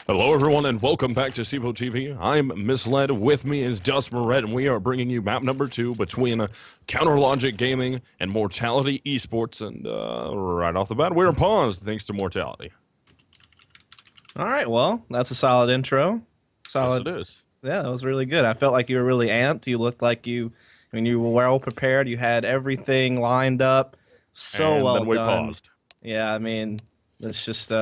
Hello, everyone, and welcome back to CEVO TV. I'm Misled. With me is Dust Moret, and we are bringing you map number 2 between Counter Logic Gaming and Mortality eSports. And right off the bat, we're paused thanks to Mortality. All right, well, that's a solid intro. Solid. Yes, it is. Yeah, that was really good. I felt like you were really amped. You looked like you were well prepared. You had everything lined up. So and well then we done. paused. Yeah, I mean, it's just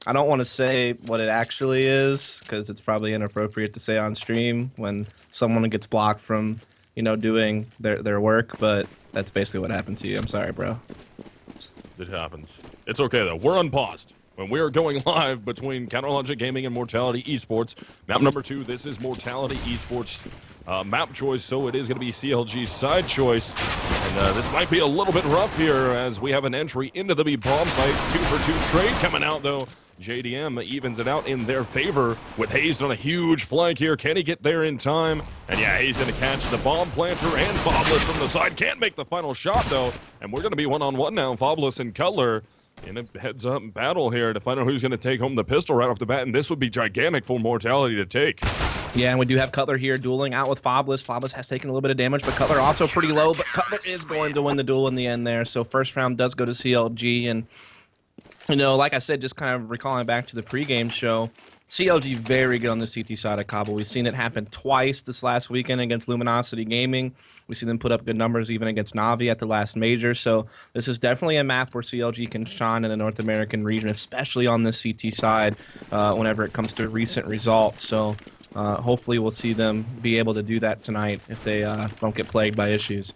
I don't want to say what it actually is because it's probably inappropriate to say on stream when someone gets blocked from, doing their work, but that's basically what happened to you. I'm sorry, bro. It happens. It's okay, though. We're unpaused. When we are going live between Counter Logic Gaming and Mortality eSports, map number 2, this is Mortality eSports map choice, so it is going to be CLG's side choice. And this might be a little bit rough here as we have an entry into the B bomb site. 2-for-2 trade coming out, though. JDM evens it out in their favor with Hayes on a huge flank here. Can he get there in time? And yeah, Hayes going to catch the bomb planter and Foblis from the side. Can't make the final shot, though. And we're going to be one-on-one now, Foblis and Cutler in a heads-up battle here to find out who's going to take home the pistol right off the bat. And this would be gigantic for Mortality to take. Yeah, and we do have Cutler here dueling out with Foblis. Foblis has taken a little bit of damage, but Cutler also pretty low. But Cutler is going to win the duel in the end there. So first round does go to CLG. And, like I said, just kind of recalling back to the pregame show, CLG very good on the CT side of Kabul. We've seen it happen twice this last weekend against Luminosity Gaming. We've seen them put up good numbers even against Navi at the last major. So this is definitely a map where CLG can shine in the North American region, especially on the CT side whenever it comes to recent results. So hopefully we'll see them be able to do that tonight if they don't get plagued by issues.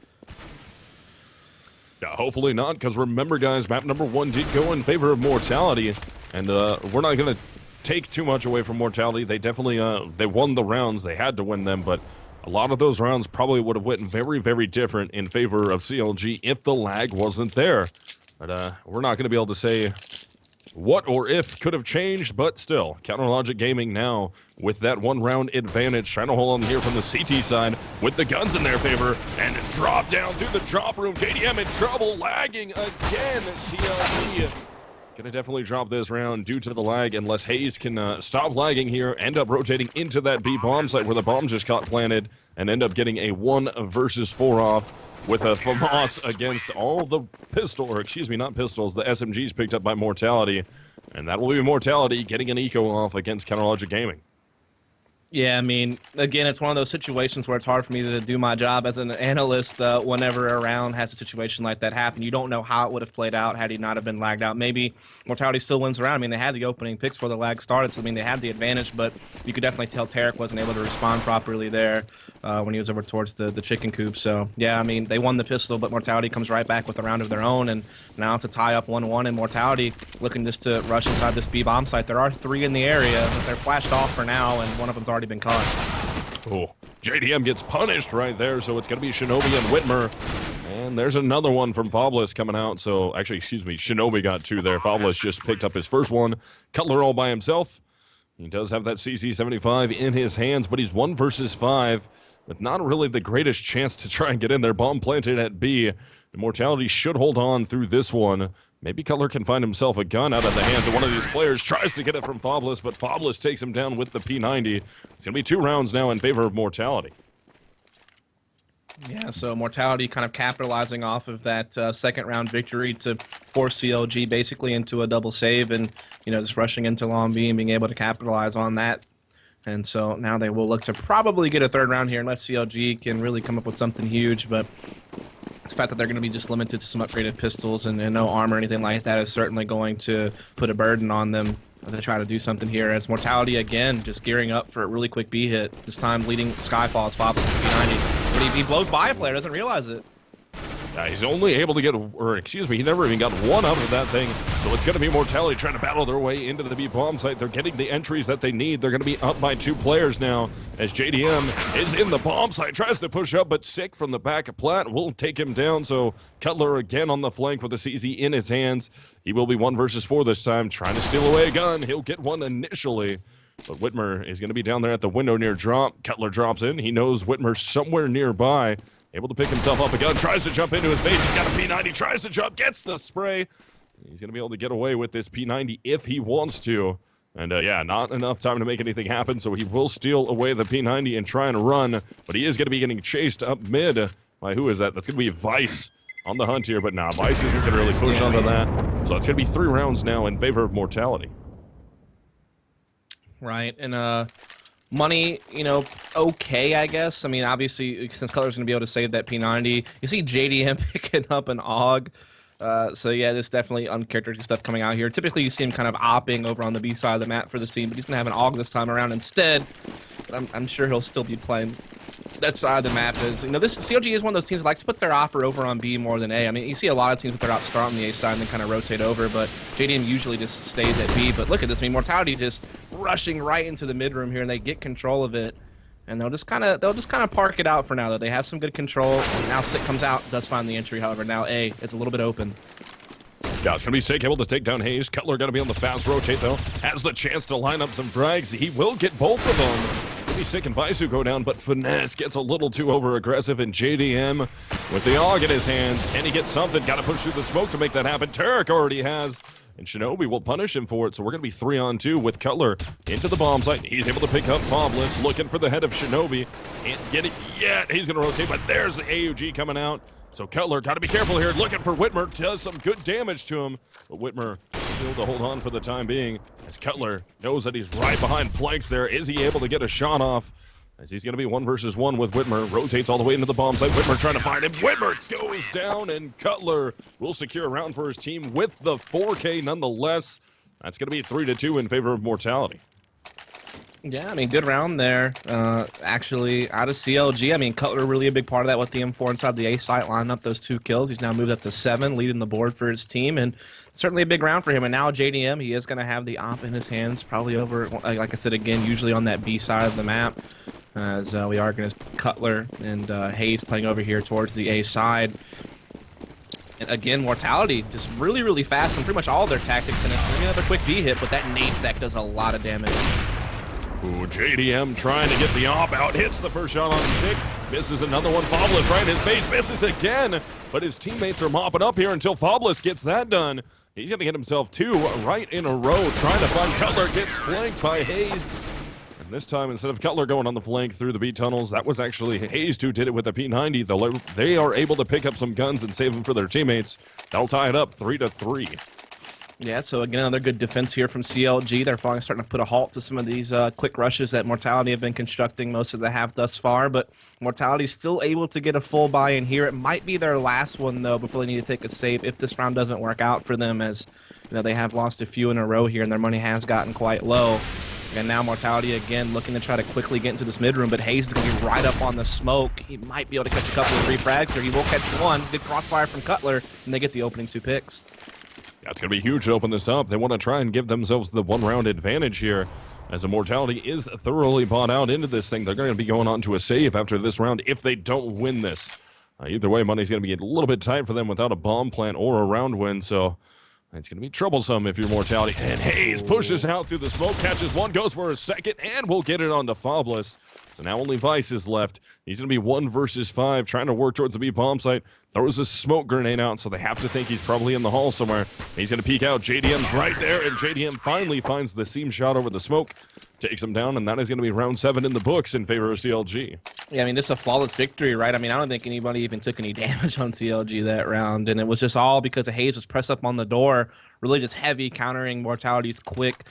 Yeah, hopefully not, because remember, guys, map number 1 did go in favor of Mortality, and we're not going to take too much away from Mortality. They definitely they won the rounds. They had to win them, but a lot of those rounds probably would have went very, very different in favor of CLG if the lag wasn't there. But we're not going to be able to say what or if could have changed, but still, Counter Logic Gaming now with that 1-round advantage, trying to hold on here from the CT side with the guns in their favor, and drop down through the drop room. JDM in trouble, lagging again. CLG gonna definitely drop this round due to the lag unless Hayes can stop lagging here, end up rotating into that B bomb site where the bomb just got planted, and end up getting a 1 versus 4 off with a FAMAS against all the not pistols, the SMGs picked up by Mortality. And that will be Mortality getting an eco off against Counter Logic Gaming. Yeah, I mean, again, it's one of those situations where it's hard for me to do my job as an analyst whenever a round has a situation like that happen. You don't know how it would have played out had he not have been lagged out. Maybe Mortality still wins the round. I mean, they had the opening picks before the lag started, so I mean, they had the advantage, but you could definitely tell Tarek wasn't able to respond properly there when he was over towards the chicken coop. So, yeah, I mean, they won the pistol, but Mortality comes right back with a round of their own, and now to tie up 1-1, and Mortality looking just to rush inside this B-bomb site. There are 3 in the area, but they're flashed off for now, and one of them's already been caught. Oh, JDM gets punished right there, so it's going to be Shinobi and Whitmer. And there's another one from Foblis coming out. So, actually, excuse me, Shinobi got 2 there. Foblis just picked up his first one. Cutler all by himself. He does have that CC-75 in his hands, but he's 1 versus 5 with not really the greatest chance to try and get in there. Bomb planted at B. The Mortality should hold on through this one. Maybe Cutler can find himself a gun out of the hands of one of these players. Tries to get it from Foblis, but Foblis takes him down with the P90. It's going to be 2 rounds now in favor of Mortality. Yeah, so Mortality kind of capitalizing off of that second round victory to force CLG basically into a double save and, just rushing into Long B and being able to capitalize on that. And so now they will look to probably get a 3rd round here unless CLG can really come up with something huge, but the fact that they're going to be just limited to some upgraded pistols and no armor or anything like that is certainly going to put a burden on them to try to do something here. As Mortality, again, just gearing up for a really quick B hit. This time leading Skyfall as Foblis with P90. But he blows by a player, doesn't realize it. He's only able to get, he never even got 1 up of that thing. So it's going to be Mortality trying to battle their way into the B-bomb site. They're getting the entries that they need. They're going to be up by 2 players now as JDM is in the bomb site. Tries to push up, but Sick from the back of Platt will take him down. So Cutler again on the flank with the CZ in his hands. He will be 1 versus 4 this time, trying to steal away a gun. He'll get one initially. But Whitmer is going to be down there at the window near drop. Cutler drops in. He knows Whitmer's somewhere nearby. Able to pick himself up a gun, tries to jump into his base. He's got a P90, tries to jump, gets the spray. He's going to be able to get away with this P90 if he wants to. And yeah, not enough time to make anything happen, so he will steal away the P90 and try and run, but he is going to be getting chased up mid by, who is that? That's going to be Vice on the hunt here, but nah, Vice isn't going to really push onto that. So it's going to be 3 rounds now in favor of Mortality. Right, and money, you know, okay, I guess. I mean, obviously, since Cutler's going to be able to save that P90, you see JDM picking up an AUG. So yeah, this definitely uncharacteristic stuff coming out here. Typically, you see him kind of opping over on the B side of the map for this team, but he's going to have an AUG this time around instead. But I'm sure he'll still be playing that side of the map. Is, you know, this CLG is one of those teams that likes to put their opper over on B more than A. I mean, you see a lot of teams with their op start on the A side and then kind of rotate over, but JDM usually just stays at B. But look at this. I mean, Mortality just rushing right into the mid room here, and they get control of it. And they'll just kind of park it out for now. Though they have some good control. And now Sick comes out, does find the entry. However, now A is a little bit open. Yeah, it's going to be Sick able to take down Hayes. Cutler going to be on the fast rotate, though. Has the chance to line up some frags. He will get both of them. Maybe Sick and Vice who go down, but Finesse gets a little too over-aggressive, and JDM with the AUG in his hands. Can he get something? Got to push through the smoke to make that happen. Tarek already has. And Shinobi will punish him for it, so we're going to be 3-on-2 with Cutler into the bomb site. He's able to pick up Fobless, looking for the head of Shinobi. Can't get it yet. He's going to rotate, but there's the AUG coming out. So Cutler got to be careful here, looking for Whitmer. Does some good damage to him, but Whitmer able to hold on for the time being, as Cutler knows that he's right behind Planks there. Is he able to get a shot off? As he's going to be 1 versus 1 with Whitmer. Rotates all the way into the bomb site. Whitmer trying to find him. Whitmer goes down, and Cutler will secure a round for his team with the 4K nonetheless. That's going to be 3-2 in favor of Mortality. Yeah, I mean, good round there. Actually, out of CLG, I mean, Cutler really a big part of that with the M4 inside the A site, lining up those 2 kills. He's now moved up to 7, leading the board for his team, and certainly a big round for him. And now JDM, he is going to have the op in his hands, probably over, like I said again, usually on that B side of the map, as we are going to Cutler and Hayes playing over here towards the A side. And again, Mortality just really, really fast on pretty much all their tactics, and it's going to be another quick B hit, but that nade stack does a lot of damage. Ooh, JDM trying to get the op out, hits the first shot on Sick, misses another one. Fobless right in his face, misses again, but his teammates are mopping up here until Fobless gets that done. He's going to get himself 2 right in a row, trying to find Cutler, gets flanked by Hayes. And this time, instead of Cutler going on the flank through the B tunnels, that was actually Hayes who did it with the P90. They are able to pick up some guns and save them for their teammates. That'll tie it up 3-3. Yeah, so again, another good defense here from CLG. They're finally starting to put a halt to some of these quick rushes that Mortality have been constructing most of the half thus far, but Mortality's still able to get a full buy-in here. It might be their last one, though, before they need to take a save if this round doesn't work out for them, as you know, they have lost a few in a row here, and their money has gotten quite low. And now Mortality, again, looking to try to quickly get into this mid room, but Hayes is going to be right up on the smoke. He might be able to catch a couple of free frags here. He will catch one. Good crossfire from Cutler, and they get the opening 2 picks. Yeah, it's going to be huge to open this up. They want to try and give themselves the 1-round advantage here, as Immortality is thoroughly bought out into this thing. They're going to be going on to a save after this round if they don't win this. Either way, money's going to be a little bit tight for them without a bomb plant or a round win, so it's going to be troublesome if you're Mortality. And Hayes pushes out through the smoke, catches one, goes for a second, and will get it onto Fobless. So now only Vice is left. He's going to be 1 versus 5, trying to work towards the B bomb site. Throws a smoke grenade out, so they have to think he's probably in the hall somewhere. He's going to peek out. JDM's right there, and JDM finally finds the seam shot over the smoke. Takes him down, and that is going to be round 7 in the books in favor of CLG. Yeah, I mean, this is a flawless victory, right? I mean, I don't think anybody even took any damage on CLG that round, and it was just all because of Hayes was pressed up on the door, really just heavy, countering Mortality's quick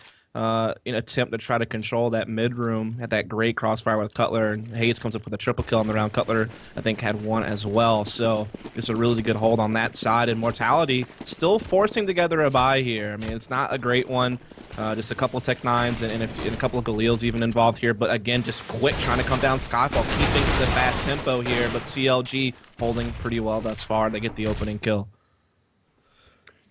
in attempt to try to control that mid room. Had that great crossfire with Cutler, and Hayes comes up with a triple kill on the round. Cutler, I think, had 1 as well. So it's a really good hold on that side. And Mortality still forcing together a buy here. I mean, it's not a great one. Just a couple of Tech 9s and a couple of Galils even involved here. But again, just quick, trying to come down Skyfall, keeping the fast tempo here. But CLG holding pretty well thus far. They get the opening kill.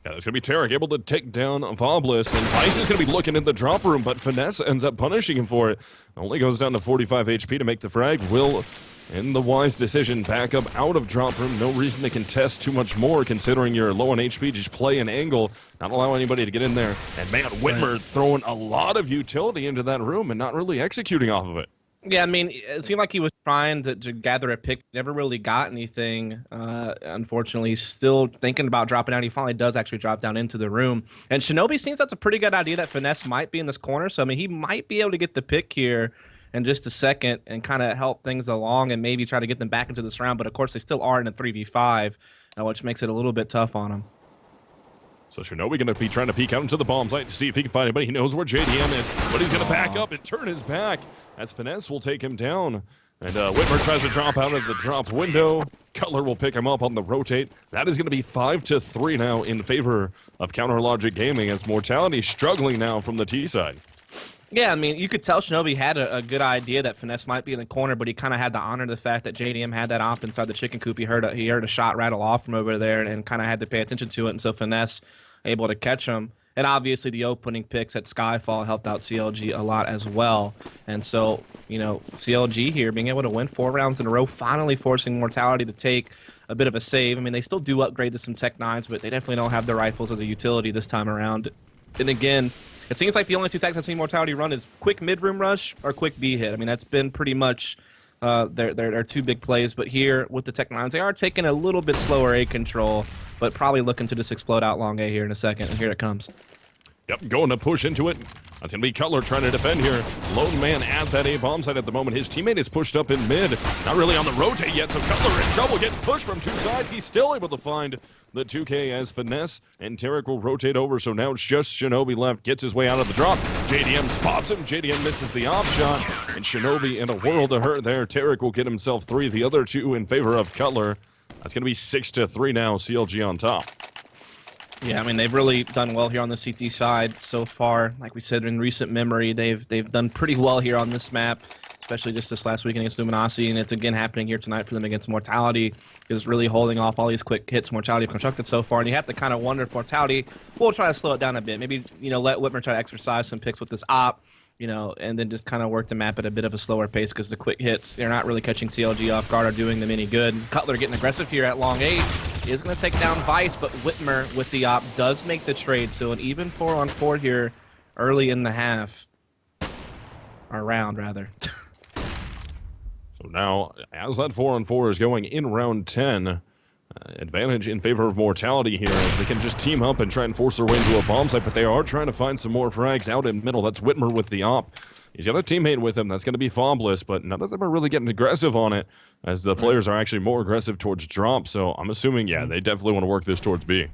Yeah, it's going to be Tarek able to take down Fobless, and Vice is going to be looking in the drop room, but Finesse ends up punishing him for it. Only goes down to 45 HP to make the frag. Will, in the wise decision, back up out of drop room. No reason to contest too much more, considering you're low on HP. Just play an angle, not allow anybody to get in there. And man, Whitmer throwing a lot of utility into that room and not really executing off of it. Yeah, I mean, it seemed like he was trying to gather a pick, never really got anything. Unfortunately, he's still thinking about dropping out. He finally does actually drop down into the room. And Shinobi seems that's a pretty good idea that Finesse might be in this corner. So, I mean, he might be able to get the pick here in just a second and kind of help things along and maybe try to get them back into this round. But, of course, they still are in a 3v5, which makes it a little bit tough on them. So Shinobi going to be trying to peek out into the bomb site to see if he can find anybody. He knows where JDM is, but he's going to back up and turn his back as Finesse will take him down. And Whitmer tries to drop out of the drop window. Cutler will pick him up on the rotate. That is going to be 5-3 now in favor of Counter Logic Gaming as Mortality struggling now from the T side. Yeah, I mean, you could tell Shinobi had a good idea that Finesse might be in the corner, but he kind of had to honor the fact that JDM had that op inside the chicken coop. He heard a shot rattle off from over there and kind of had to pay attention to it, and so Finesse able to catch him. And obviously the opening picks at Skyfall helped out CLG a lot as well. And so, you know, CLG here being able to win 4 rounds in a row, finally forcing Mortality to take a bit of a save. I mean, they still do upgrade to some Tech 9s, but they definitely don't have the rifles or the utility this time around. And again, it seems like the only 2 techs I've seen Mortality run is quick mid-room rush or quick B hit. I mean, that's been pretty much their 2 big plays. But here with the Tech 9s, they are taking a little bit slower A control, but probably looking to just explode out long A here in a second. And here it comes. Yep, going to push into it. That's going to be Cutler trying to defend here. Lone man at that A bomb site at the moment. His teammate is pushed up in mid. Not really on the rotate yet, so Cutler in trouble getting pushed from 2 sides. He's still able to find the 2K as Finesse, and Tarek will rotate over, so now it's just Shinobi left. Gets his way out of the drop. JDM spots him. JDM misses the off shot, and Shinobi in a world of hurt there. Tarek will get himself 3. The other 2 in favor of Cutler. That's going to be 6-3 now, CLG on top. Yeah, I mean, they've really done well here on the CT side so far. Like we said, in recent memory, they've done pretty well here on this map, especially just this last weekend against Luminosity, and it's again happening here tonight for them against Mortality, is really holding off all these quick hits Mortality have constructed so far, and you have to kind of wonder if Mortality will try to slow it down a bit. Maybe, you know, let Whitmer try to exercise some picks with this op, you know, and then just kind of work the map at a bit of a slower pace because the quick hits, they're not really catching CLG off guard or doing them any good. Cutler getting aggressive here at long 8 is going to take down Vice, but Whitmer with the op does make the trade. So an even 4-on-4 here early in the half, or round rather. So now, as that 4-on-4 is going in round 10, advantage in favor of Mortality here as they can just team up and try and force their way into a bomb site, but they are trying to find some more frags out in middle. That's Whitmer with the op. He's got a teammate with him. That's going to be Fobless, but none of them are really getting aggressive on it as the players are actually more aggressive towards drop. So I'm assuming, yeah, they definitely want to work this towards B.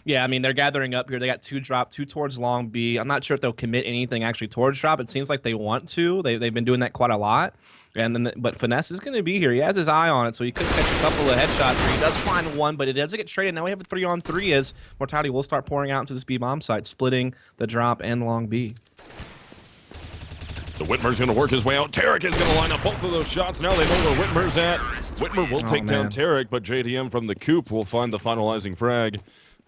Yeah, I mean, they're gathering up here. They got 2 drop, 2 towards long B. I'm not sure if they'll commit anything actually towards drop. It seems like they want to. They've been doing that quite a lot. And then, but Finesse is going to be here. He has his eye on it, so he could catch a couple of headshots here. He does find one, but it doesn't get traded. Now we have a 3-on-3 as Mortality will start pouring out into this B bomb site, splitting the drop and long B. So Whitmer's going to work his way out. Tarek is going to line up both of those shots. Now they know where Whitmer's at. Whitmer will take down Tarek, but JDM from the coop will find the finalizing frag.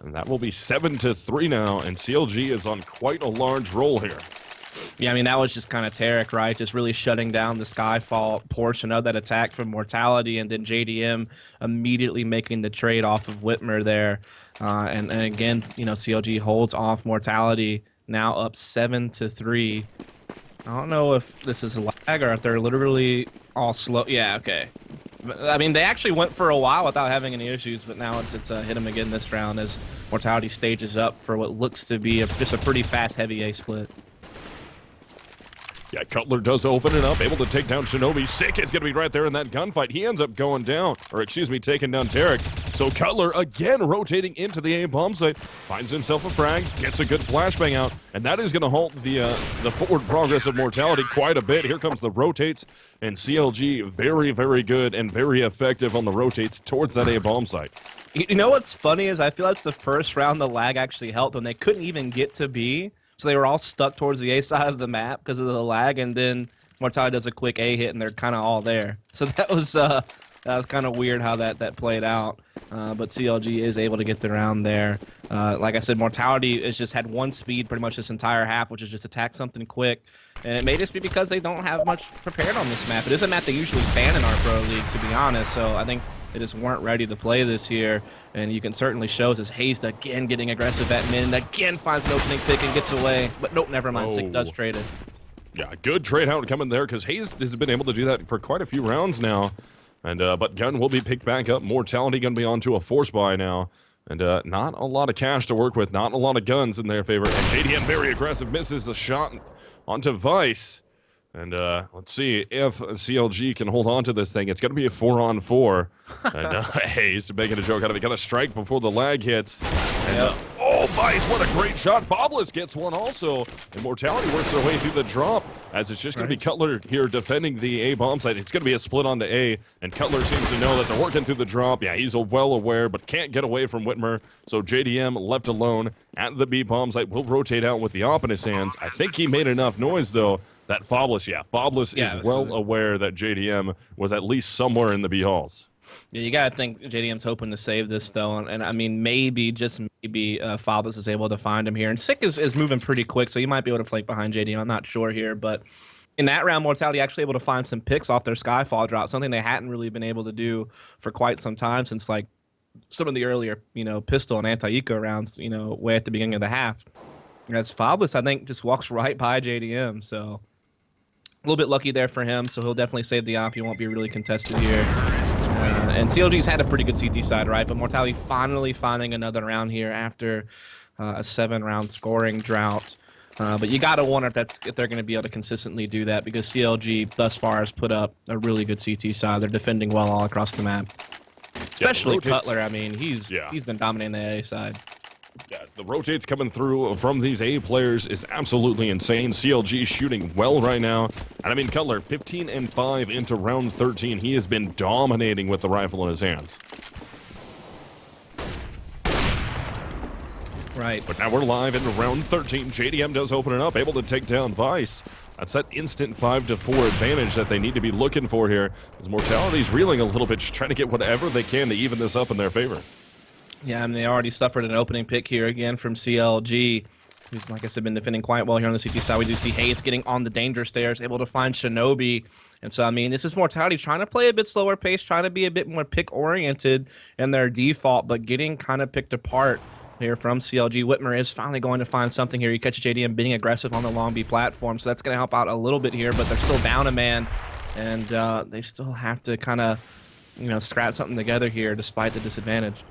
And that will be 7-3 now, and CLG is on quite a large roll here. Yeah, I mean, that was just kind of Tarek, right? Just really shutting down the Skyfall portion of that attack from Mortality, and then JDM immediately making the trade off of Whitmer there. And again, you know, CLG holds off Mortality, now up 7-3. I don't know if this is lag or if they're literally all slow. Yeah, okay. I mean, they actually went for a while without having any issues, but now it's hit them again this round as Mortality stages up for what looks to be just a pretty fast heavy A split. Yeah, Cutler does open it up, able to take down Shinobi. Sick is going to be right there in that gunfight. He ends up going down, or excuse me, taking down Tarek. So Cutler again rotating into the A bomb site, finds himself a frag, gets a good flashbang out, and that is going to halt the forward progress of Mortality quite a bit. Here comes the rotates, and CLG very, very good and very effective on the rotates towards that A bomb site. You know what's funny is I feel that's the first round the lag actually helped when they couldn't even get to B. So they were all stuck towards the A side of the map because of the lag, and then Mortality does a quick A hit, and they're kind of all there. So that was kind of weird how that played out. But CLG is able to get the round there. Like I said, Mortality has just had one speed pretty much this entire half, which is just attack something quick. And it may just be because they don't have much prepared on this map. It is a map they usually ban in our Pro League, to be honest. So I think they just weren't ready to play this year. And you can certainly show as Hazed again getting aggressive at mid, and again finds an opening pick and gets away. But nope, never mind. Sick does trade it. Yeah, good trade out coming there because Hayes has been able to do that for quite a few rounds now. And but gun will be picked back up. Mortality going to be onto a force buy now. And not a lot of cash to work with, not a lot of guns in their favor. And JDM very aggressive, misses a shot onto Vice. And let's see if CLG can hold on to this thing. It's going to be a 4-on-4. And Hayes making a joke out of it. Got to strike before the lag hits. And, oh, Vice, what a great shot. Fabulous gets one also. And Mortality works their way through the drop as it's just going to be Cutler here defending the A bomb site. It's going to be a split onto A. And Cutler seems to know that they're working through the drop. Yeah, he's well aware, but can't get away from Whitmer. So JDM left alone at the B bomb site will rotate out with the op in his hands. I think he made enough noise, though. That Fabulous is well aware that JDM was at least somewhere in the B halls. Yeah, you got to think JDM's hoping to save this, though. And I mean, maybe, just maybe, Fabulous is able to find him here. And Sick is moving pretty quick, so he might be able to flank behind JDM. I'm not sure here. But in that round, Mortality actually able to find some picks off their Skyfall drop, something they hadn't really been able to do for quite some time since, like, some of the earlier, pistol and anti-eco rounds, way at the beginning of the half. As Fabulous, I think, just walks right by JDM, so a little bit lucky there for him, so he'll definitely save the op. He won't be really contested here. And CLG's had a pretty good CT side, right? But Mortality finally finding another round here after a 7-round scoring drought. But you got to wonder if they're going to be able to consistently do that, because CLG thus far has put up a really good CT side. They're defending well all across the map. Especially Cutler. I mean, he's been dominating the A side. Yeah, the rotates coming through from these A players is absolutely insane. CLG shooting well right now. And I mean, Cutler, 15-5 into round 13. He has been dominating with the rifle in his hands. Right. But now we're live into round 13. JDM does open it up, able to take down Vice. That's that instant 5-4 advantage that they need to be looking for here. As Mortality's reeling a little bit, just trying to get whatever they can to even this up in their favor. Yeah, I mean, they already suffered an opening pick here again from CLG, who's, like I said, been defending quite well here on the CT side. We do see Hayes getting on the danger stairs, able to find Shinobi. And so, I mean, this is Mortality trying to play a bit slower pace, trying to be a bit more pick-oriented in their default, but getting kind of picked apart here from CLG. Whitmer is finally going to find something here. You catch JDM being aggressive on the Long B platform, so that's going to help out a little bit here, but they're still down a man, and they still have to kind of, scrap something together here despite the disadvantage.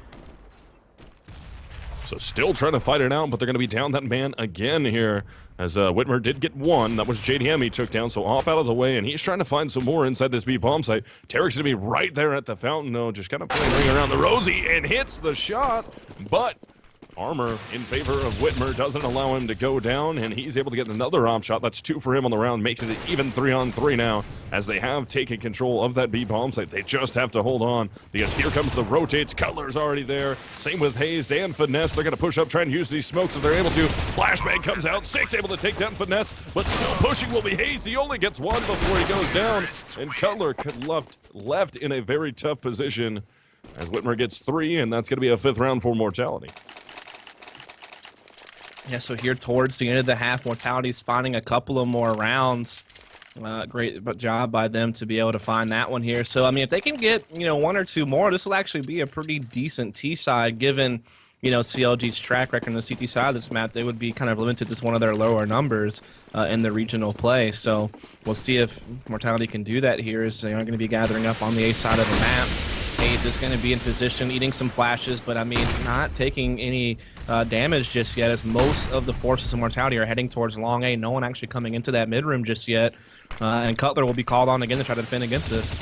So still trying to fight it out, but they're going to be down that man again here, as Whitmer did get one. That was JDM he took down, so off out of the way, and he's trying to find some more inside this B bomb site. Tarek's going to be right there at the fountain, though, just kind of playing ring around the rosy, and hits the shot, but armor in favor of Whitmer doesn't allow him to go down, and he's able to get another op shot. That's 2 for him on the round, makes it an even 3-on-3 now, as they have taken control of that B bomb site. They just have to hold on, because here comes the rotates. Cutler's already there. Same with Hayes and Finesse. They're going to push up, try and use these smokes if they're able to. Flashbang comes out. 6 able to take down Finesse, but still pushing will be Hayes. He only gets one before he goes down, and Cutler left in a very tough position, as Whitmer gets 3, and that's going to be a 5th round for Mortality. Yeah, so here towards the end of the half, Mortality's finding a couple of more rounds. Great job by them to be able to find that one here. So, I mean, if they can get, 1 or 2 more, this will actually be a pretty decent T side, given, CLG's track record on the CT side of this map. They would be kind of limited to one of their lower numbers in the regional play. So we'll see if Mortality can do that here, as they are going to be gathering up on the A side of the map. Hayes is going to be in position, eating some flashes, but, I mean, not taking any damage just yet, as most of the forces of Mortality are heading towards long A. No one actually coming into that mid room just yet, and Cutler will be called on again to try to defend against this.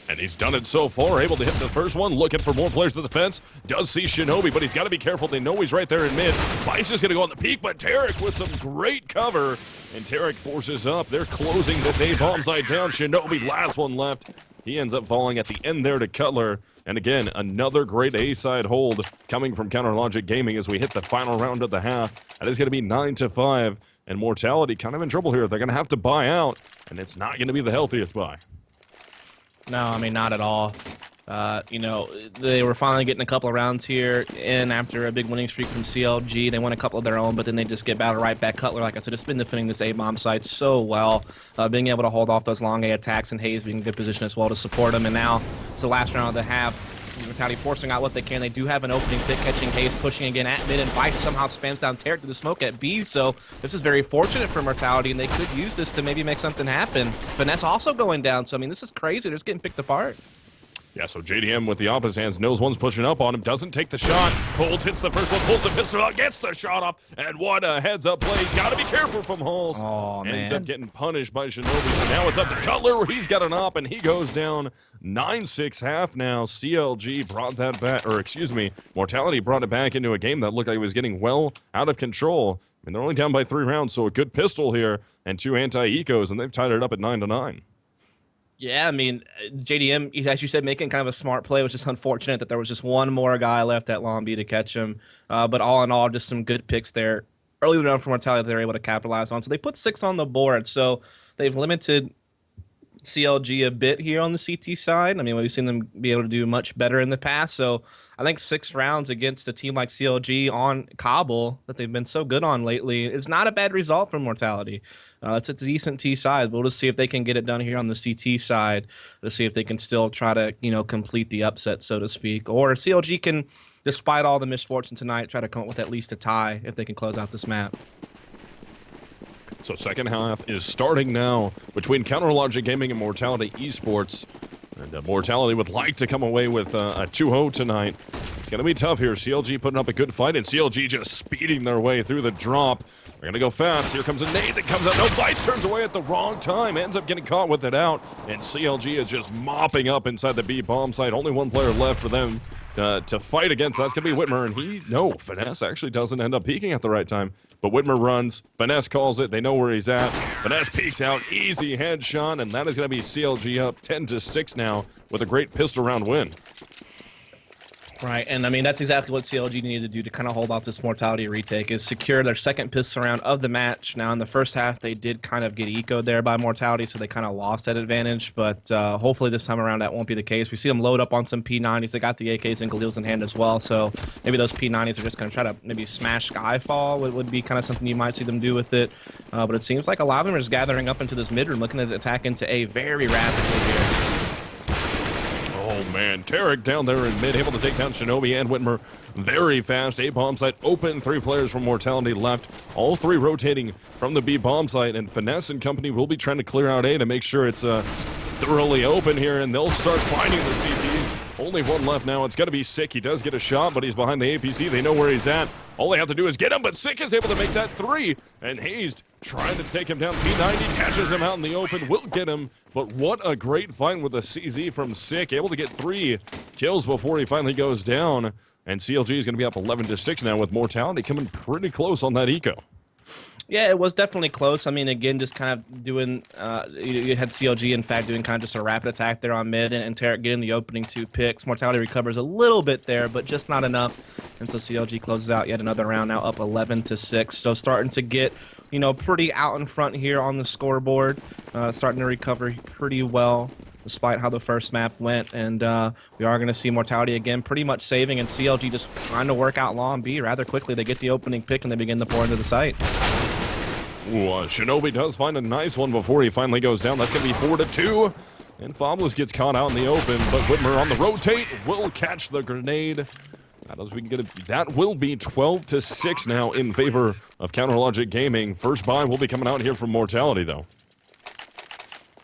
And he's done it so far, able to hit the first one, looking for more players to the fence. Does see Shinobi, but he's got to be careful. They know he's right there in mid. Vice is going to go on the peak, but Tarek with some great cover, and Tarek forces up. They're closing this A-bomb side down. Shinobi, last one left. He ends up falling at the end there to Cutler. And again, another great A-side hold coming from Counter Logic Gaming as we hit the final round of the half. That is going to be 9-5, and Mortality kind of in trouble here. They're going to have to buy out, and it's not going to be the healthiest buy. No, I mean, not at all. They were finally getting a couple of rounds here in after a big winning streak from CLG. They won a couple of their own, but then they just get battled right back. Cutler, like I said, has been defending this A-bomb site so well, being able to hold off those long A attacks, and Hayes being in good position as well to support him. And now it's the last round of the half. Mortality forcing out what they can. They do have an opening pick, catching Hayes, pushing again at mid, and Vice somehow spams down Tarek to the smoke at B, so this is very fortunate for Mortality, and they could use this to maybe make something happen. Finesse also going down, so I mean, this is crazy. They're just getting picked apart. Yeah, so JDM with the opposite hands knows one's pushing up on him, doesn't take the shot. Holds, hits the first one, pulls the pistol out, gets the shot off, and what a heads-up play. He's got to be careful from Halls. Oh, man. Ends up getting punished by Shinobi, so now it's up to Cutler, where he's got an op, and he goes down 9-6 half now. CLG brought that back, or excuse me, Mortality brought it back into a game that looked like it was getting well out of control. I mean, they're only down by 3 rounds, so a good pistol here and 2 anti-ecos, and they've tied it up at 9-9. Yeah, I mean, JDM, as you said, making kind of a smart play, which is unfortunate that there was just one more guy left at Long B to catch him. But all in all, just some good picks there. Early round for Mortality that they're able to capitalize on. So they put 6 on the board. So they've limited CLG a bit here on the CT side. I mean, we've seen them be able to do much better in the past. So I think 6 rounds against a team like CLG on Kabul that they've been so good on lately is not a bad result from Mortality. It's a decent T side. We'll just see if they can get it done here on the CT side to see if they can still try to, complete the upset, so to speak. Or CLG can, despite all the misfortune tonight, try to come up with at least a tie if they can close out this map. So second half is starting now between Counterlogic Gaming and Mortality eSports. And Mortality would like to come away with a 2-0 tonight. It's going to be tough here. CLG putting up a good fight, and CLG just speeding their way through the drop. They're going to go fast. Here comes a nade that comes out. No, Vice turns away at the wrong time. Ends up getting caught with it out. And CLG is just mopping up inside the B bomb site. Only one player left for them to fight against. That's going to be Whitmer, and Finesse actually doesn't end up peeking at the right time. But Whitmer runs, Finesse calls it, they know where he's at. Finesse peeks out, easy headshot, and that is going to be CLG up 10-6 now with a great pistol round win. Right, and I mean, that's exactly what CLG needed to do to kind of hold off this Mortality retake, is secure their second pistol round of the match. Now, in the first half, they did kind of get ecoed there by Mortality, so they kind of lost that advantage, but hopefully this time around that won't be the case. We see them load up on some P90s. They got the AKs and Galils in hand as well, so maybe those P90s are just going to try to maybe smash Skyfall. It would be kind of something you might see them do with it, but it seems like a lot of them are just gathering up into this mid room, looking to attack into A very rapidly here. Oh man, Tarek down there in mid, able to take down Shinobi and Whitmer very fast. A bomb site open, 3 players from Mortality left. All 3 rotating from the B bomb site, and Finesse and company will be trying to clear out A to make sure it's thoroughly open here, and they'll start finding the CTs. Only one left now. It's going to be Sick. He does get a shot, but he's behind the APC. They know where he's at. All they have to do is get him, but Sick is able to make that 3. And Hayes trying to take him down. P90 catches him out in the open. Will get him, but what a great fight with the CZ from Sick. Able to get 3 kills before he finally goes down. And CLG is going to be up 11-6 now with Mortality coming pretty close on that eco. Yeah, it was definitely close. I mean, again, just kind of doing, you had CLG, in fact, doing kind of just a rapid attack there on mid, and Tarek getting the opening 2 picks. Mortality recovers a little bit there, but just not enough. And so CLG closes out yet another round, now up 11-6. So starting to get, pretty out in front here on the scoreboard, starting to recover pretty well, despite how the first map went. And we are going to see Mortality again pretty much saving, and CLG just trying to work out Long B rather quickly. They get the opening pick, and they begin to pour into the site. Ooh, Shinobi does find a nice one before he finally goes down. That's going to be 4-2. And Fabulous gets caught out in the open, but Whitmer on the rotate will catch the grenade. That will be 12-6 now in favor of Counterlogic Gaming. First buy will be coming out here from Mortality, though.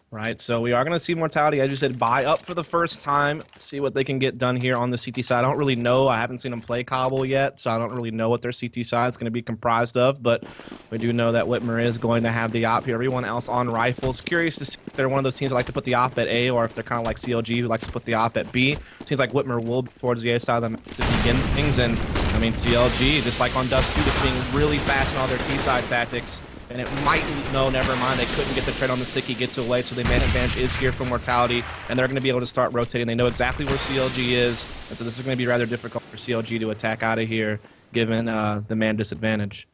Right, so we are going to see Mortality, as you said, buy up for the first time, see what they can get done here on the CT side. I don't really know. I haven't seen them play Kabul yet, so I don't really know what their CT side is going to be comprised of, but we do know that Whitmer is going to have the op here. Everyone else on rifles. Curious to see if they're one of those teams that like to put the op at A, or if they're kind of like CLG who likes to put the op at B. Seems like Whitmer will be towards the A side of the map to begin things, and I mean, CLG, just like on Dust 2, just being really fast in all their T-side tactics. And it might, no, never mind. They couldn't get the trade on the Sick. He gets away, so the man advantage is here for Mortality, and they're going to be able to start rotating. They know exactly where CLG is, and so this is going to be rather difficult for CLG to attack out of here, given the man disadvantage.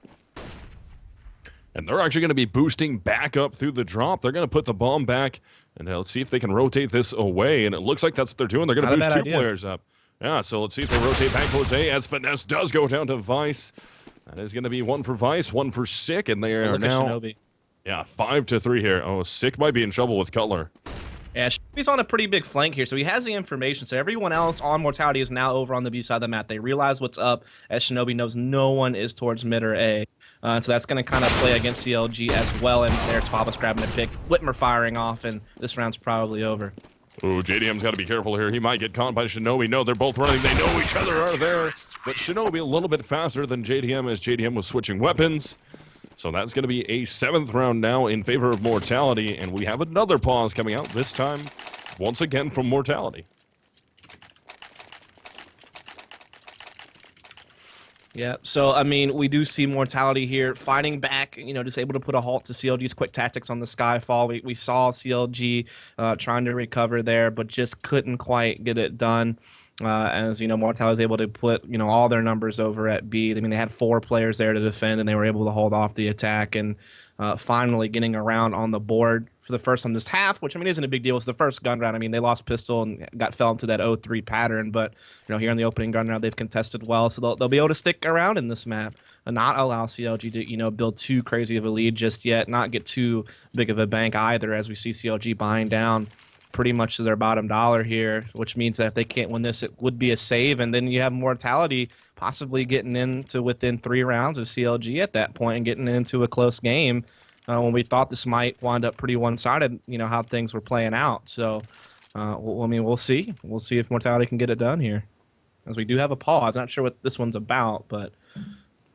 And they're actually going to be boosting back up through the drop. They're going to put the bomb back, and let's see if they can rotate this away. And it looks like that's what they're doing. They're going to boost 2 players up. Yeah, so let's see if they rotate back towards A, as Finesse does go down to Vice. That is going to be 1 for Vice, 1 for Sick, and they are now, Shinobi. yeah, 5-3 here. Oh, Sick might be in trouble with Cutler. Yeah, he's on a pretty big flank here, so he has the information. So everyone else on Mortality is now over on the B side of the map. They realize what's up, as Shinobi knows no one is towards mid or A. So that's going to kind of play against CLG as well. And there's Fabus grabbing a pick, Whitmer firing off, and this round's probably over. Ooh, JDM's got to be careful here. He might get caught by Shinobi. No, they're both running. They know each other are there. But Shinobi a little bit faster than JDM as JDM was switching weapons. So that's going to be a 7th round now in favor of Mortality. And we have another pause coming out, this time once again from Mortality. Yeah, so, I mean, we do see Mortality here fighting back, you know, just able to put a halt to CLG's quick tactics on the Skyfall. We saw CLG trying to recover there, but just couldn't quite get it done. As, you know, Mortality was able to put, you know, all their numbers over at B. I mean, they had 4 players there to defend, and they were able to hold off the attack and finally getting around on the board for the first time this half, which, I mean, isn't a big deal. It's the first gun round. I mean, they lost pistol and fell into that 0-3 pattern, but, you know, here in the opening gun round, they've contested well, so they'll be able to stick around in this map and not allow CLG to, you know, build too crazy of a lead just yet, not get too big of a bank either, as we see CLG buying down pretty much to their bottom dollar here, which means that if they can't win this, it would be a save, and then you have Mortality possibly getting into within 3 rounds of CLG at that point and getting into a close game when we thought this might wind up pretty one-sided, you know, how things were playing out. So, I mean, we'll see. We'll see if Mortality can get it done here, as we do have a pause. Not sure what this one's about, but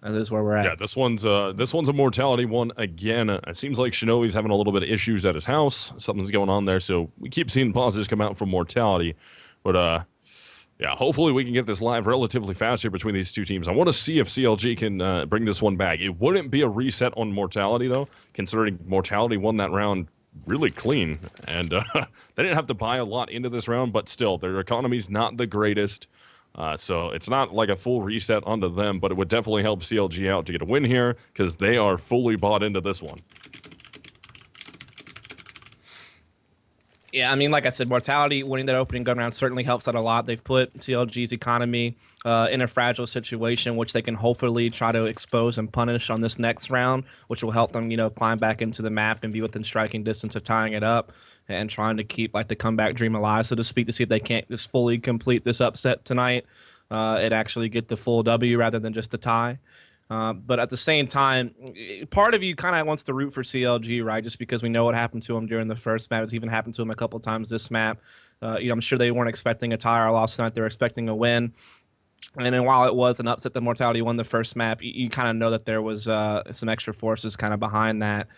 that is where we're at. Yeah, this one's a Mortality one again. It seems like Shinobi's having a little bit of issues at his house. Something's going on there, so we keep seeing pauses come out from Mortality. But yeah, hopefully we can get this live relatively fast here between these two teams. I want to see if CLG can bring this one back. It wouldn't be a reset on Mortality, though, considering Mortality won that round really clean. And they didn't have to buy a lot into this round, but still, their economy's not the greatest. So it's not like a full reset onto them, but it would definitely help CLG out to get a win here, because they are fully bought into this one. Yeah, I mean, like I said, Mortality winning that opening gun round certainly helps out a lot. They've put CLG's economy in a fragile situation, which they can hopefully try to expose and punish on this next round, which will help them, you know, climb back into the map and be within striking distance of tying it up and trying to keep, like, the comeback dream alive, so to speak, to see if they can't just fully complete this upset tonight and actually get the full W rather than just a tie. But at the same time, part of you kind of wants to root for CLG, right? Just because we know what happened to him during the first map. It's even happened to him a couple times this map. You know, I'm sure they weren't expecting a tie or a loss tonight. They were expecting a win. And then while it was an upset that Mortality won the first map, you kind of know that there was some extra forces kind of behind that,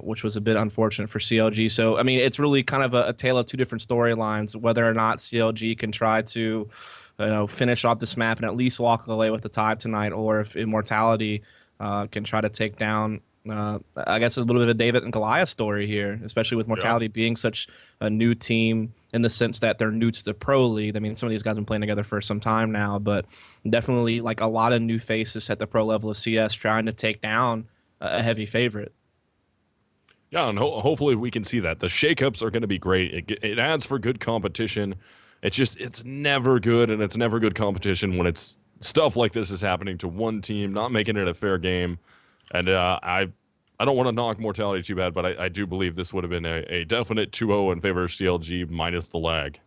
which was a bit unfortunate for CLG. So, I mean, it's really kind of a tale of 2 different storylines, whether or not CLG can try to, you know, finish off this map and at least walk away with the tie tonight, or if Immortality can try to take down, I guess, a little bit of a David and Goliath story here, especially with Mortality being such a new team in the sense that they're new to the pro league. I mean, some of these guys have been playing together for some time now, but definitely like a lot of new faces at the pro level of CS trying to take down a heavy favorite. Yeah, and hopefully we can see that. The shakeups are going to be great. It adds for good competition. It's never good, and it's never good competition when it's stuff like this is happening to one team, not making it a fair game. And I don't want to knock Mortality too bad, but I do believe this would have been a definite 2-0 in favor of CLG minus the lag.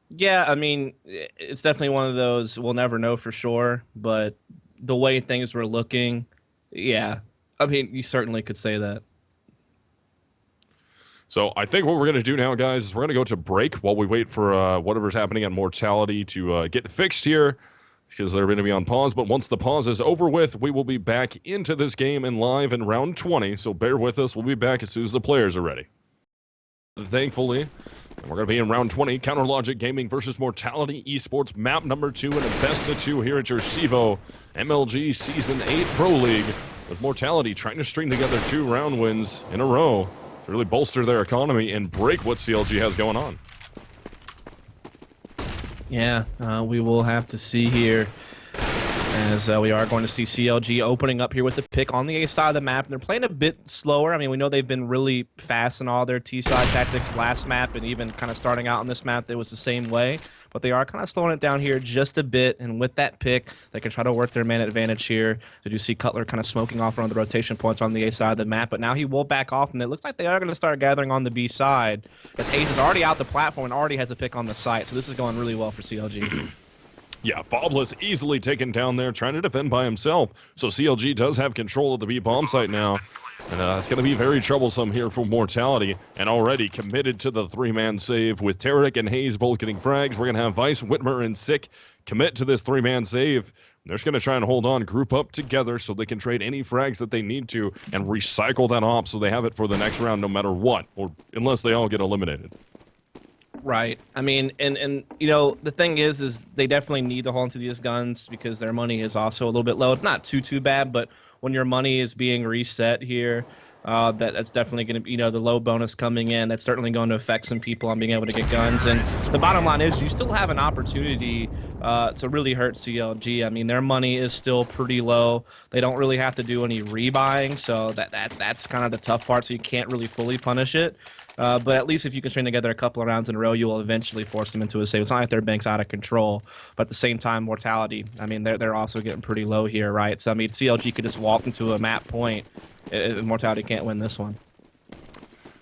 Yeah, I mean, it's definitely one of those we'll never know for sure, but the way things were looking, yeah, I mean, you certainly could say that. So I think what we're going to do now, guys, is we're going to go to break while we wait for whatever's happening at Mortality to get fixed here, because they're going to be on pause. But once the pause is over with, we will be back into this game and live in round 20. So bear with us. We'll be back as soon as the players are ready. Thankfully, we're going to be in round 20, Counter Logic Gaming versus Mortality eSports, map number 2 in a best of 2 here at your CEVO MLG Season 8 Pro League, with Mortality trying to string together 2 round wins in a row to really bolster their economy and break what CLG has going on. Yeah, we will have to see here As we are going to see CLG opening up here with the pick on the A side of the map. And they're playing a bit slower. I mean, we know they've been really fast in all their T side tactics last map, and even kind of starting out on this map, it was the same way. But they are kind of slowing it down here just a bit, and with that pick, they can try to work their man advantage here. They do see Cutler kind of smoking off around the rotation points on the A side of the map, but now he will back off, and it looks like they are going to start gathering on the B side, as Hayes is already out the platform and already has a pick on the site, so this is going really well for CLG. Yeah, Fobless easily taken down there, trying to defend by himself. So CLG does have control of the B bomb site now. And it's going to be very troublesome here for Mortality. And already committed to the three-man save with Tarek and Hayes both getting frags. We're going to have Vice, Whitmer, and Sick commit to this three-man save. They're just going to try and hold on, group up together so they can trade any frags that they need to and recycle that op so they have it for the next round no matter what, or unless they all get eliminated. Right. I mean, and you know, the thing is they definitely need to hold onto these guns because their money is also a little bit low. It's not too bad, but when your money is being reset here, that's definitely going to, you know, the low bonus coming in, that's certainly going to affect some people on being able to get guns. And the bottom line is you still have an opportunity to really hurt CLG. I mean, their money is still pretty low. They don't really have to do any rebuying, so that's kind of the tough part, so you can't really fully punish it. But at least if you can string together a couple of rounds in a row, you will eventually force them into a save. It's not like their bank's out of control, but at the same time, Mortality, I mean, they're also getting pretty low here, right? So, I mean, CLG could just walk into a map point, and Mortality can't win this one.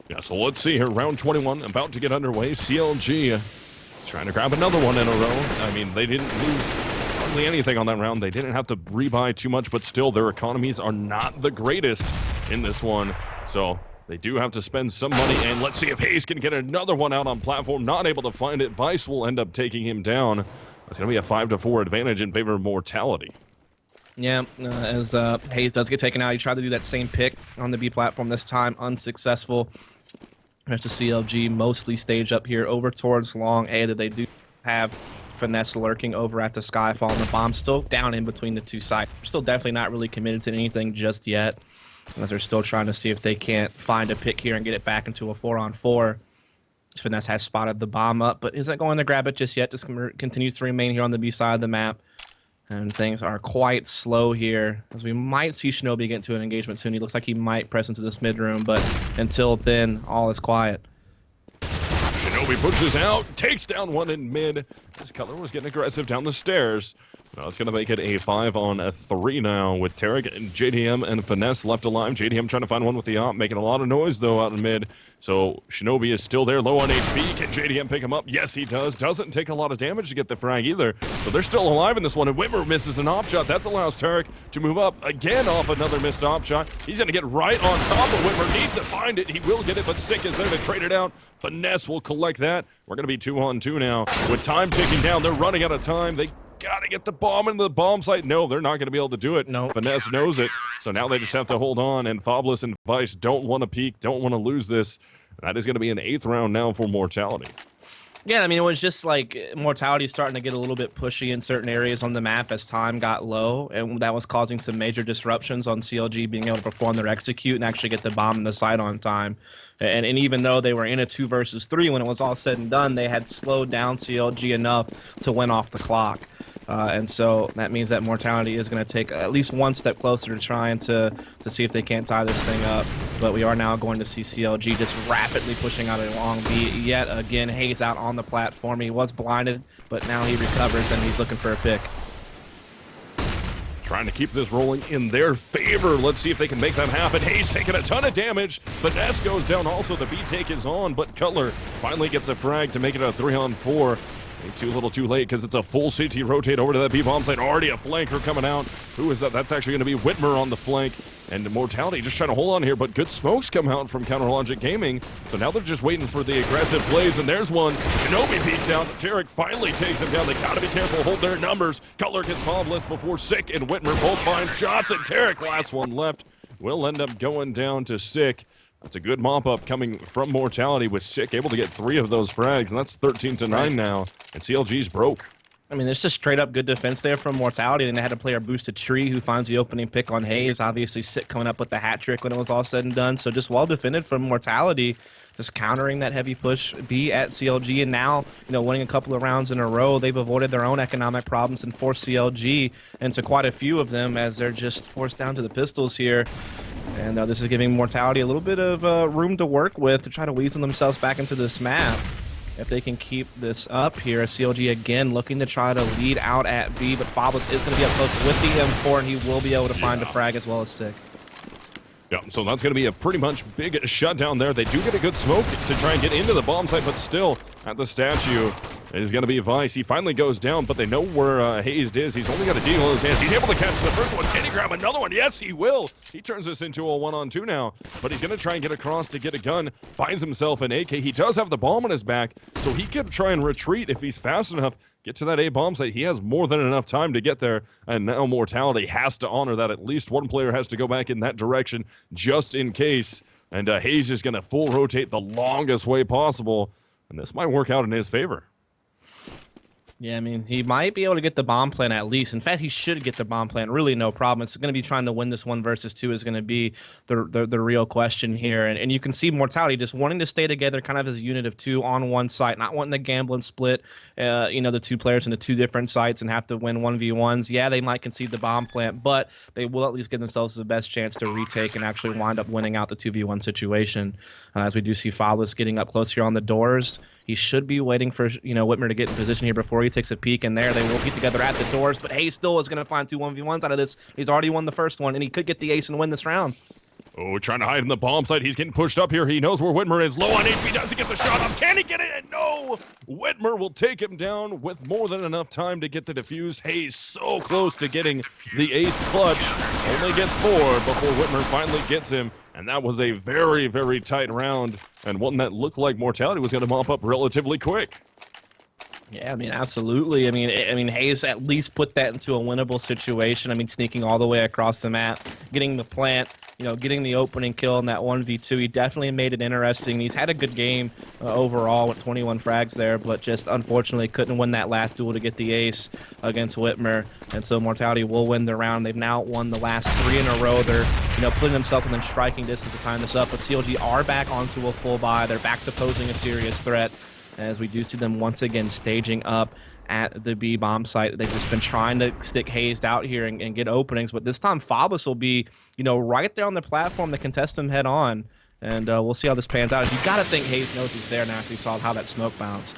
Yeah, so let's see here. Round 21 about to get underway. CLG trying to grab another one in a row. I mean, they didn't lose hardly anything on that round. They didn't have to rebuy too much, but still, their economies are not the greatest in this one. So they do have to spend some money, and let's see if Hayes can get another one out on platform. Not able to find it. Vice will end up taking him down. It's going to be a 5-4 advantage in favor of Mortality. Yeah, as Hayes does get taken out, he tried to do that same pick on the B platform this time, unsuccessful. There's the CLG mostly stage up here over towards long A that they do have Finesse lurking over at the Skyfall, and the bomb's still down in between the two sides. They're still definitely not really committed to anything just yet, as they're still trying to see if they can't find a pick here and get it back into a 4-on-4. Finesse has spotted the bomb up, but isn't going to grab it just yet. Just continues to remain here on the B side of the map. And things are quite slow here, as we might see Shinobi get into an engagement soon. He looks like he might press into this mid room, but until then, all is quiet. Shinobi pushes out, takes down one in mid. This Cutler was getting aggressive down the stairs. Now it's going to make it a 5-on-3 now with Tarek and JDM and Finesse left alive. JDM trying to find one with the op, making a lot of noise though out in mid. So Shinobi is still there, low on HP. Can JDM pick him up? Yes, he does. Doesn't take a lot of damage to get the frag either. So they're still alive in this one, and Whitmer misses an op shot. That allows Tarek to move up again off another missed op shot. He's going to get right on top of Whitmer. Needs to find it. He will get it, but Sick is there to trade it out. Finesse will collect that. We're going to be 2-on-2 now. With time ticking down, they're running out of time. They gotta get the bomb into the bomb site. No, they're not gonna be able to do it. No. Finesse knows it. So now they just have to hold on, and Fobless and Vice don't want to peek, don't want to lose this. That is gonna be an 8th round now for Mortality. Yeah, I mean, it was just like Mortality starting to get a little bit pushy in certain areas on the map as time got low, and that was causing some major disruptions on CLG being able to perform their execute and actually get the bomb in the site on time. And even though they were in a 2 versus 3 when it was all said and done, they had slowed down CLG enough to win off the clock. And so that means that Mortality is going to take at least one step closer to trying to see if they can't tie this thing up. But we are now going to see CLG just rapidly pushing out a long B. Yet again, Hayes out on the platform. He was blinded, but now he recovers and he's looking for a pick. Trying to keep this rolling in their favor. Let's see if they can make that happen. Hayes taking a ton of damage. Finesse goes down also. The B take is on, but Cutler finally gets a frag to make it a 3-on-4. Too little too late because it's a full CT rotate over to that B-bomb site. Already a flanker coming out. Who is that? That's actually going to be Whitmer on the flank. And Mortality just trying to hold on here, but good smokes come out from Counter Logic Gaming. So now they're just waiting for the aggressive plays, and there's one. Shinobi peeks out. Tarek finally takes him down. They got to be careful, hold their numbers. Cutler gets Fobless before Sick and Whitmer both find shots, and Tarek, last one left, will end up going down to Sick. That's a good mop-up coming from Mortality with Sick able to get 3 of those frags, and that's 13-9 now, and CLG's broke. I mean, there's just straight up good defense there from Mortality, and they had a player boosted Tree who finds the opening pick on Hayes. Obviously, Sick coming up with the hat trick when it was all said and done. So just well defended from Mortality, just countering that heavy push B at CLG, and now, winning a couple of rounds in a row, they've avoided their own economic problems and forced CLG into quite a few of them as they're just forced down to the pistols here. And this is giving Mortality a little bit of room to work with to try to weasel themselves back into this map. If they can keep this up here, CLG again looking to try to lead out at B, but Fabless is going to be up close with the M4, and he will be able to find a frag as well as Sick. Yeah, so that's going to be a pretty much big shutdown there. They do get a good smoke to try and get into the bomb site, but still at the statue is going to be Vice. He finally goes down, but they know where Hayes is. He's only got a deagle in his hands. He's able to catch the first one. Can he grab another one? Yes, he will. He turns this into a 1-on-2 now, but he's going to try and get across to get a gun. Finds himself an AK. He does have the bomb on his back, so he could try and retreat if he's fast enough. Get to that A bomb site. He has more than enough time to get there, and now Mortality has to honor that. At least one player has to go back in that direction just in case, and Hayes is going to full rotate the longest way possible, and this might work out in his favor. Yeah, I mean, he might be able to get the bomb plant at least. In fact, he should get the bomb plant. Really, no problem. It's going to be trying to win this 1 versus 2 is going to be the real question here. And you can see Mortality just wanting to stay together kind of as a unit of 2 on one site, not wanting to gamble and split, the 2 players into 2 different sites and have to win 1v1s. Yeah, they might concede the bomb plant, but they will at least give themselves the best chance to retake and actually wind up winning out the 2v1 situation. As we do see Fabless getting up close here on the doors. He should be waiting for, Whitmer to get in position here before he takes a peek, and there they will be together at the doors, but Hayes still is going to find 2 1v1s out of this. He's already won the first one, and he could get the ace and win this round. Oh, trying to hide in the bomb site. He's getting pushed up here. He knows where Whitmer is. Low on HP. Doesn't get the shot off. Can he get it? No! Whitmer will take him down with more than enough time to get the defuse. Hayes so close to getting the ace clutch. Only gets 4 before Whitmer finally gets him. And that was a very, very tight round, and one that looked like Mortality was going to mop up relatively quick. Yeah, I mean, absolutely. I mean, Hayes at least put that into a winnable situation. I mean, sneaking all the way across the map, getting the plant, getting the opening kill in that 1v2. He definitely made it interesting. He's had a good game overall with 21 frags there, but just unfortunately couldn't win that last duel to get the ace against Whitmer. And so Mortality will win the round. They've now won the last 3 in a row. They're, putting themselves within striking distance to time this up. But CLG are back onto a full buy. They're back to posing a serious threat, as we do see them once again staging up at the B bomb site. They've just been trying to stick Hayes out here and get openings, but this time Fabless will be, right there on the platform to contest him head on, and we'll see how this pans out. You got to think Hayes knows he's there now after he saw how that smoke bounced.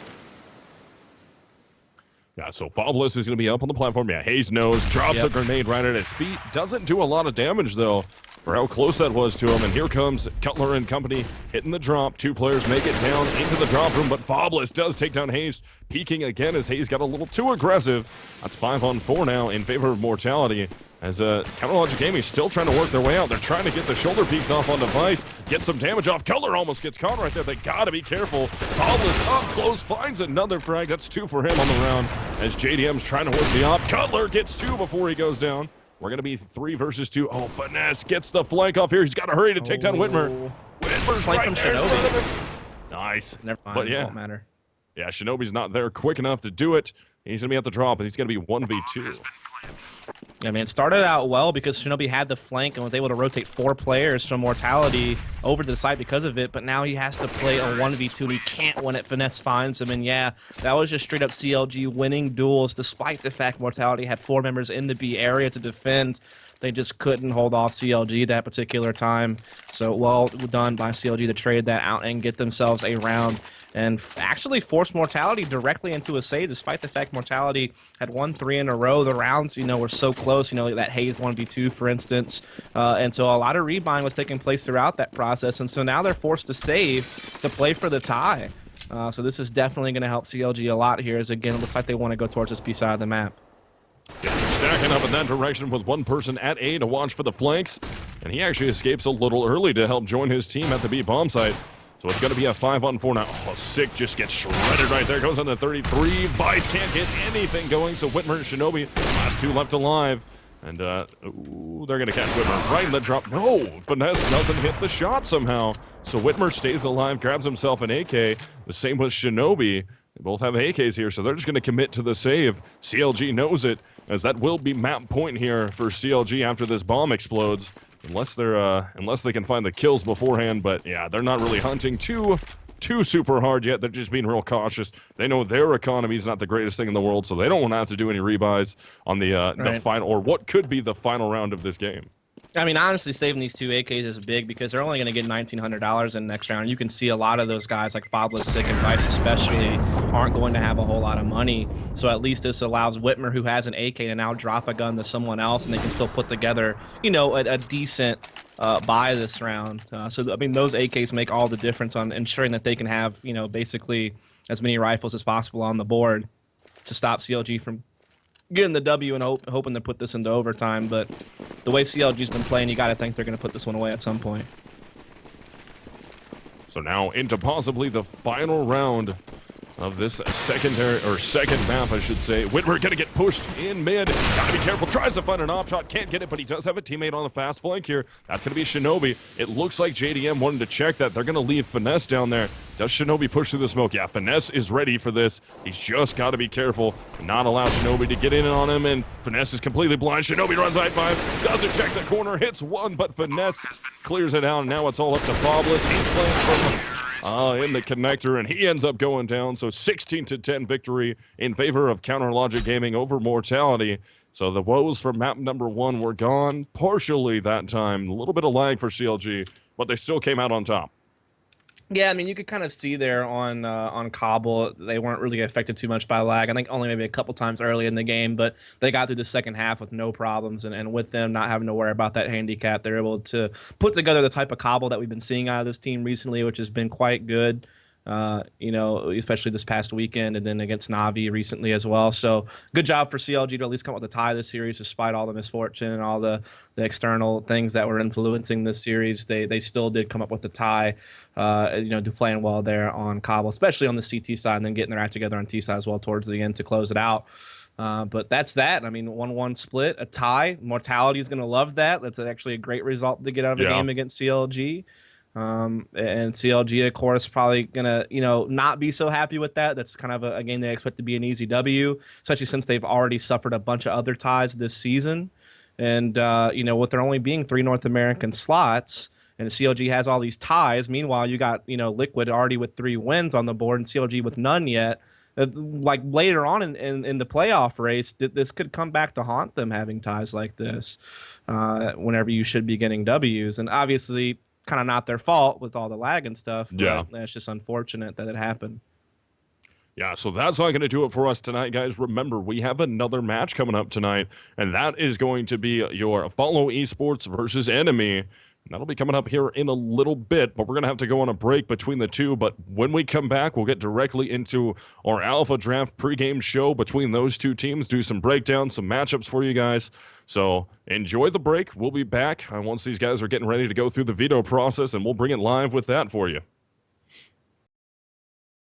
Yeah, so Fabless is going to be up on the platform. Yeah, Hayes knows, drops a grenade right at his feet. Doesn't do a lot of damage, though, for how close that was to him. And here comes Cutler and company hitting the drop. 2 players make it down into the drop room, but Fabless does take down Hayes, peeking again as Hayes got a little too aggressive. That's 5-on-4 now in favor of Mortality. As Counterlogic Gaming is still trying to work their way out. They're trying to get the shoulder peaks off on Device, get some damage off. Cutler almost gets caught right there. They gotta be careful. Fabless up close, finds another frag. That's 2 for him on the round, as JDM's trying to work the op. Cutler gets 2 before he goes down. We're gonna be 3 versus 2. Oh, Finesse gets the flank off here. He's got to hurry to take down Whitmer. Whitmer's right from there. Shinobi. Nice. Never mind, but yeah, it won't matter. Yeah, Shinobi's not there quick enough to do it. He's gonna be at the drop, and he's gonna be 1v2. Yeah, man, it started out well because Shinobi had the flank and was able to rotate 4 players from Mortality over to the side because of it, but now he has to play a 1v2. He can't win it. Finesse finds him, and yeah, that was just straight up CLG winning duels despite the fact Mortality had 4 members in the B area to defend. They just couldn't hold off CLG that particular time. So well done by CLG to trade that out and get themselves a round and actually forced Mortality directly into a save, despite the fact Mortality had won 3 in a row. The rounds, were so close, that Hayes 1v2, for instance. And so a lot of rebuying was taking place throughout that process. And so now they're forced to save to play for the tie. So this is definitely going to help CLG a lot here, as again, it looks like they want to go towards this B side of the map. Yeah, they're stacking up in that direction with one person at A to watch for the flanks. And he actually escapes a little early to help join his team at the B bomb site. So it's going to be a 5-on-4 now. Oh, Sick just gets shredded right there. Goes on the 33. Vice can't get anything going. So Whitmer and Shinobi, last 2 left alive. And ooh, they're going to catch Whitmer right in the drop. No, Finesse doesn't hit the shot somehow. So Whitmer stays alive, grabs himself an AK. The same with Shinobi. They both have AKs here, so they're just going to commit to the save. CLG knows it, as that will be map point here for CLG after this bomb explodes. Unless they can find the kills beforehand, but yeah, they're not really hunting too super hard yet. They're just being real cautious. They know their economy is not the greatest thing in the world, so they don't want to have to do any rebuys on the final, or what could be the final round of this game. I mean, honestly, saving these 2 AKs is big because they're only going to get $1,900 in the next round. You can see a lot of those guys, like Fabulous, Sick, and Vice especially, aren't going to have a whole lot of money. So at least this allows Whitmer, who has an AK, to now drop a gun to someone else, and they can still put together, a decent buy this round. So, I mean, those AKs make all the difference on ensuring that they can have, basically as many rifles as possible on the board to stop CLG from getting the W and hoping to put this into overtime. But the way CLG's been playing, you got to think they're going to put this one away at some point. So now into possibly the final round of this second map, I should say. Whitmer gonna get pushed in mid. Gotta be careful. Tries to find an op shot. Can't get it, but he does have a teammate on the fast flank here. That's gonna be Shinobi. It looks like JDM wanted to check that. They're gonna leave Finesse down there. Does Shinobi push through the smoke? Yeah, Finesse is ready for this. He's just gotta be careful. Not allow Shinobi to get in on him, and Finesse is completely blind. Shinobi runs right by him. Doesn't check the corner. Hits one, but Finesse clears it out. Now it's all up to Fabulous. He's playing from in the connector, and he ends up going down. So 16-10 victory in favor of Counter Logic Gaming over Mortality. So the woes for map number 1 were gone partially that time. A little bit of lag for CLG, but they still came out on top. Yeah, I mean, you could kind of see there on Cobble, they weren't really affected too much by lag. I think only maybe a couple times early in the game, but they got through the second half with no problems. And with them not having to worry about that handicap, they're able to put together the type of Cobble that we've been seeing out of this team recently, which has been quite good. Especially this past weekend and then against Na'Vi recently as well. So good job for CLG to at least come up with a tie this series despite all the misfortune and all the external things that were influencing this series. They still did come up with the tie, do playing well there on Cobble, especially on the CT side, and then getting their act together on T side as well towards the end to close it out. But that's that. I mean, 1-1 split, a tie. Mortality is going to love that. That's actually a great result to get out of a game against CLG. And CLG, of course, probably gonna, not be so happy with that. That's kind of a game they expect to be an easy W, especially since they've already suffered a bunch of other ties this season. And, with there only being 3 North American slots, and CLG has all these ties. Meanwhile, you got, Liquid already with 3 wins on the board and CLG with none yet. Like later on in the playoff race, this could come back to haunt them having ties like this whenever you should be getting Ws. And obviously, kind of not their fault with all the lag and stuff. But it's just unfortunate that it happened. Yeah, so that's not going to do it for us tonight, guys. Remember, we have another match coming up tonight, and that is going to be your Follow Esports versus Enemy. That'll be coming up here in a little bit, but we're going to have to go on a break between the two. But when we come back, we'll get directly into our Alpha Draft pregame show between those two teams, do some breakdowns, some matchups for you guys. So enjoy the break. We'll be back once these guys are getting ready to go through the veto process, and we'll bring it live with that for you.